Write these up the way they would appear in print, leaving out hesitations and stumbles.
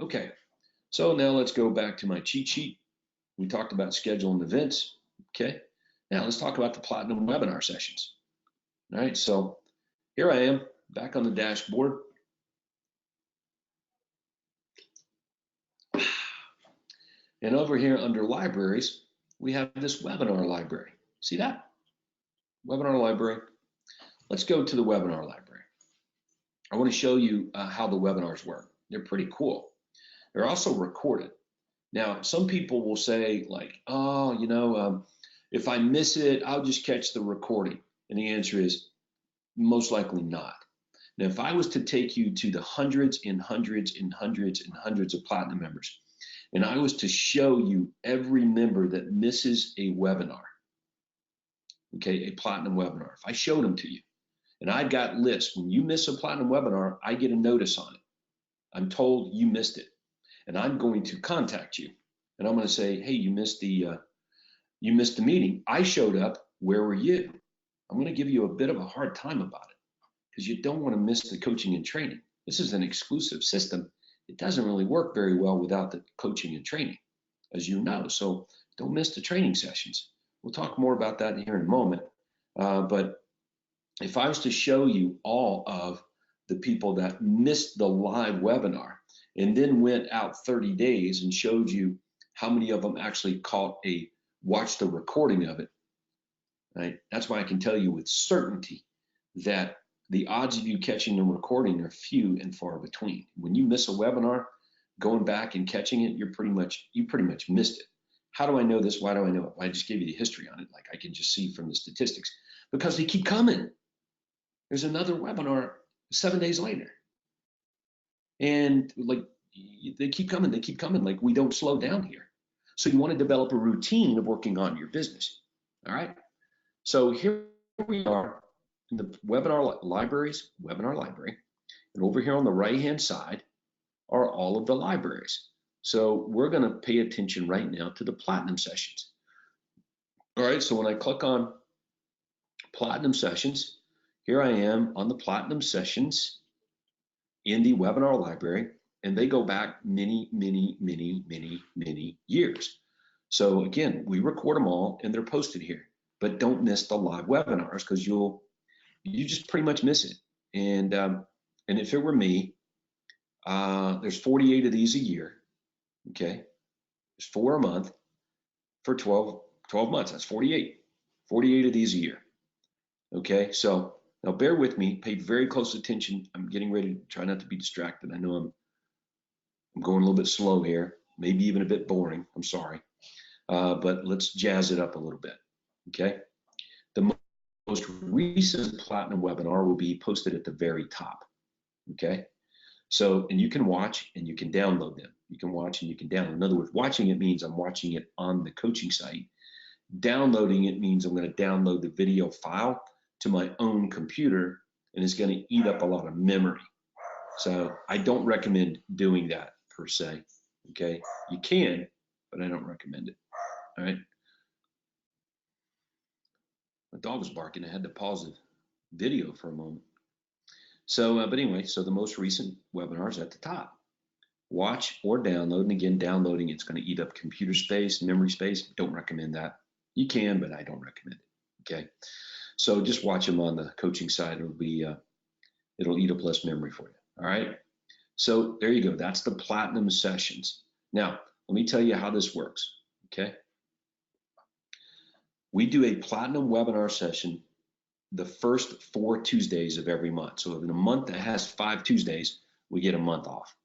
Okay, so now let's go back to my cheat sheet. We talked about scheduling events. Okay, now let's talk about the Platinum webinar sessions. All right, so here I am back on the dashboard. And over here under libraries, we have this webinar library. See that? Webinar library. Let's go to the webinar library. I want to show you how the webinars work. They're pretty cool. They're also recorded. Now, some people will say like, oh, if I miss it, I'll just catch the recording. And the answer is most likely not. Now, if I was to take you to the hundreds and hundreds and hundreds and hundreds of Platinum members, and I was to show you every member that misses a webinar, okay, a Platinum webinar, if I showed them to you, and I've got lists, when you miss a Platinum webinar, I get a notice on it. I'm told you missed it, and I'm going to contact you, and I'm going to say, hey, you missed the meeting. I showed up. Where were you? I'm going to give you a bit of a hard time about it because you don't want to miss the coaching and training. This is an exclusive system. It doesn't really work very well without the coaching and training, as you know. So don't miss the training sessions. We'll talk more about that here in a moment. But if I was to show you all of the people that missed the live webinar and then went out 30 days and showed you how many of them actually watched the recording of it, right? That's why I can tell you with certainty that the odds of you catching the recording are few and far between. When you miss a webinar, going back and catching it, you pretty much missed it. How do I know this? Why do I know it? Well, I just gave you the history on it. Like I can just see from the statistics because they keep coming. There's another webinar 7 days later. And like they keep coming. Like we don't slow down here. So you want to develop a routine of working on your business. All right. So here we are in the webinar library. And over here on the right-hand side are all of the libraries. So we're going to pay attention right now to the Platinum sessions. All right. So when I click on Platinum sessions, here I am on the Platinum sessions in the webinar library, and they go back many, many, many, many, many years. So again, we record them all and they're posted here, but don't miss the live webinars because you just pretty much miss it. And if it were me, there's 48 of these a year. Okay, there's 4 a month for 12 months. That's 48 of these a year. Okay, so now bear with me, pay very close attention. I'm getting ready to try not to be distracted. I know I'm going a little bit slow here, maybe even a bit boring. I'm sorry, but let's jazz it up a little bit. Okay, the most recent Platinum webinar will be posted at the very top. Okay, so and you can watch and you can download them. You can watch and you can download. In other words, watching it means I'm watching it on the coaching site. Downloading it means I'm going to download the video file to my own computer, and it's going to eat up a lot of memory. So I don't recommend doing that per se. Okay, you can, but I don't recommend it. All right. My dog was barking. I had to pause the video for a moment. So, but anyway, so the most recent webinars at the top. Watch or download, and again, downloading, it's going to eat up computer space, memory space. Don't recommend that. You can, but I don't recommend it. Okay. So just watch them on the coaching side. It'll eat up less memory for you. All right. So there you go. That's the Platinum sessions. Now, let me tell you how this works. Okay. We do a Platinum webinar session the first 4 Tuesdays of every month. So in a month that has 5 Tuesdays, we get a month off.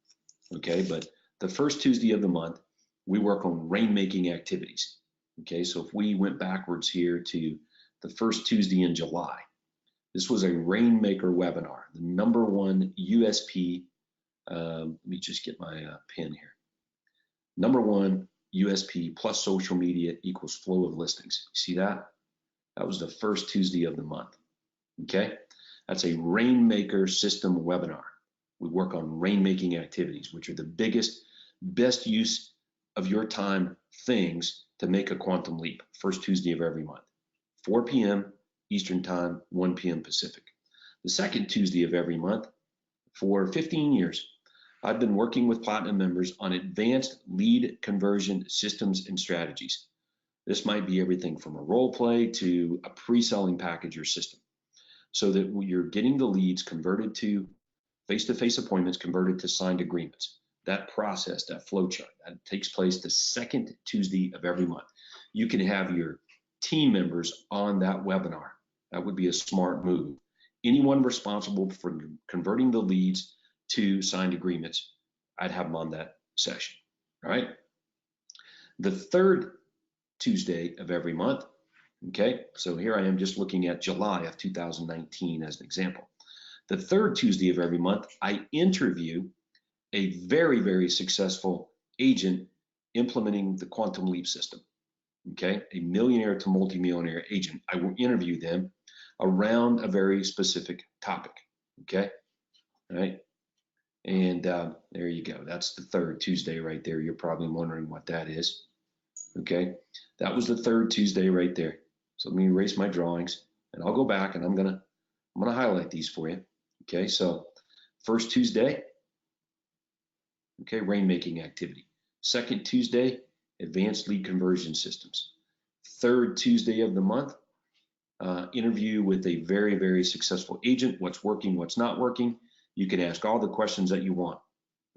Okay. But the first Tuesday of the month, we work on rainmaking activities. Okay. So if we went backwards here to the first Tuesday in July, this was a Rainmaker webinar, the #1 USP. Let me just get my pen here. #1 USP plus social media equals flow of listings. You see that? That was the first Tuesday of the month. Okay, that's a Rainmaker system webinar. We work on rainmaking activities, which are the biggest, best use of your time things to make a quantum leap. First Tuesday of every month, 4 p.m. Eastern Time, 1 p.m. Pacific. The second Tuesday of every month for 15 years, I've been working with Platinum members on advanced lead conversion systems and strategies. This might be everything from a role play to a pre-selling package or system, so that you're getting the leads converted to face-to-face appointments, converted to signed agreements. That process, that flow chart, that takes place the second Tuesday of every month. You can have your team members on that webinar. That would be a smart move. Anyone responsible for converting the leads to signed agreements, I'd have them on that session. All right. The third Tuesday of every month. Okay, so here I am just looking at July of 2019 as an example. The third Tuesday of every month, I interview a very, very successful agent implementing the Quantum Leap system. Okay, a millionaire to multimillionaire agent. I will interview them around a very specific topic. Okay, all right, and there you go. That's the third Tuesday right there. You're probably wondering what that is. Okay, that was the third Tuesday right there. So let me erase my drawings and I'll go back and I'm gonna highlight these for you. Okay, so first Tuesday, okay, rainmaking activity. Second Tuesday, advanced lead conversion systems. Third Tuesday of the month, interview with a very, very successful agent. What's working, what's not working. You can ask all the questions that you want.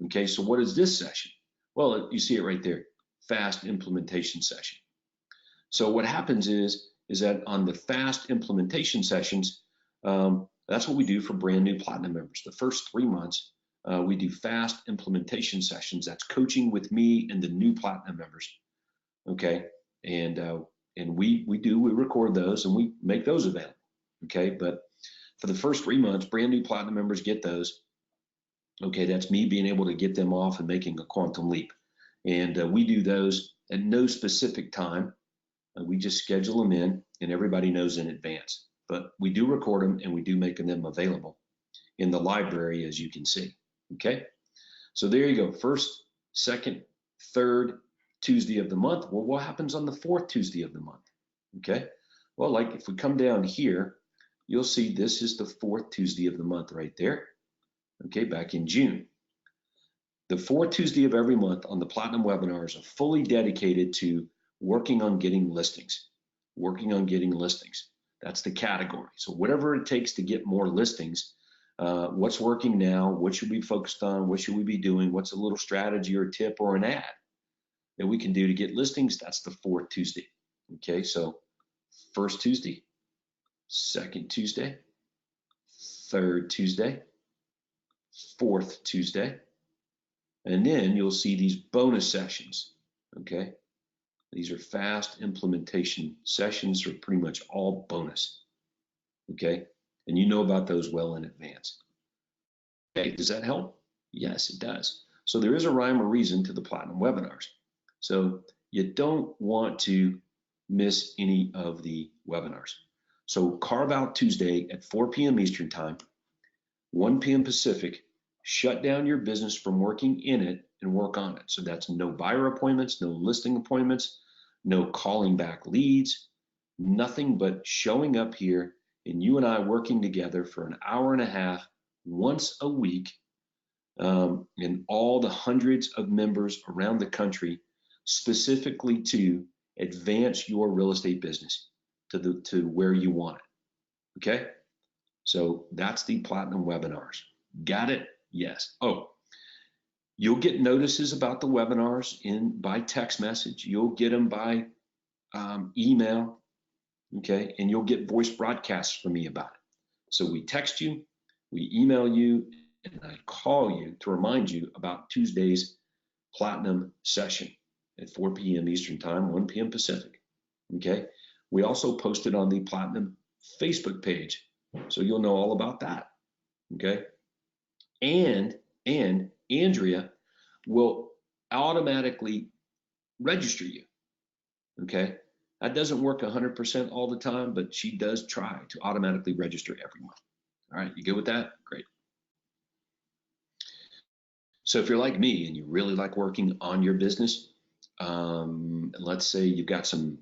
Okay, so what is this session? Well, you see it right there, fast implementation session. So what happens is that on the fast implementation sessions, that's what we do for brand new Platinum members. The first 3 months, we do fast implementation sessions. That's coaching with me and the new Platinum members. Okay, and we record those and we make those available. Okay, but for the first 3 months, brand new Platinum members get those. Okay, that's me being able to get them off and making a quantum leap. And we do those at no specific time. We just schedule them in and everybody knows in advance. But we do record them and we do make them available in the library, as you can see. Okay, so there you go. First, second, third Tuesday of the month. Well, what happens on the fourth Tuesday of the month? Okay, well, like if we come down here, you'll see this is the fourth Tuesday of the month right there. Okay, back in June. The fourth Tuesday of every month on the Platinum webinars are fully dedicated to working on getting listings, That's the category. So whatever it takes to get more listings, what's working now, what should we be focused on, what should we be doing, what's a little strategy or tip or an ad that we can do to get listings, that's the fourth Tuesday. Okay, so first Tuesday, second Tuesday, third Tuesday, fourth Tuesday, and then you'll see these bonus sessions, okay? These are fast implementation sessions, are pretty much all bonus, okay? And you know about those well in advance. Okay, does that help? Yes, it does. So there is a rhyme or reason to the Platinum webinars. So you don't want to miss any of the webinars. So carve out Tuesday at 4 p.m. Eastern Time, 1 p.m. Pacific, shut down your business from working in it and work on it. So that's no buyer appointments, no listing appointments, no calling back leads, nothing but showing up here and you and I working together for an hour and a half once a week, and all the hundreds of members around the country, specifically to advance your real estate business to where you want it. Okay, so that's the Platinum webinars. Got it? Yes. Oh, you'll get notices about the webinars by text message. You'll get them by email. Okay, and you'll get voice broadcasts from me about it. So we text you, we email you, and I call you to remind you about Tuesday's Platinum session at 4 p.m. Eastern Time, 1 p.m. Pacific. Okay, we also post it on the Platinum Facebook page, so you'll know all about that. Okay, and Andrea will automatically register you. Okay, that doesn't work 100% all the time, but she does try to automatically register every month. All right, you good with that? Great. So if you're like me and you really like working on your business, let's say you've got some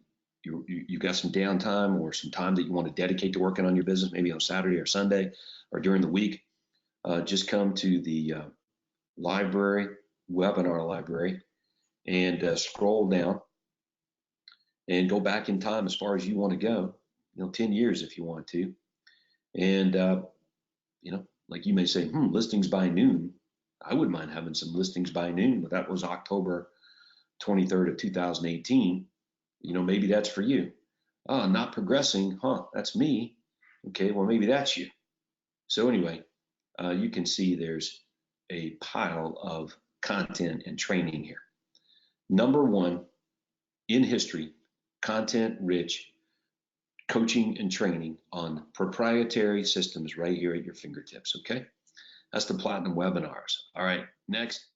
downtime or some time that you want to dedicate to working on your business, maybe on Saturday or Sunday or during the week, just come to the library, webinar library, and scroll down and go back in time as far as you want to go, 10 years if you want to. And, like you may say, listings by noon. I wouldn't mind having some listings by noon, but that was October 23rd of 2018. Maybe that's for you. Not progressing, that's me. Okay, well, maybe that's you. So anyway, you can see there's a pile of content and training here. Number one in history, content rich coaching and training on proprietary systems right here at your fingertips. Okay, that's the Platinum webinars. All right, next.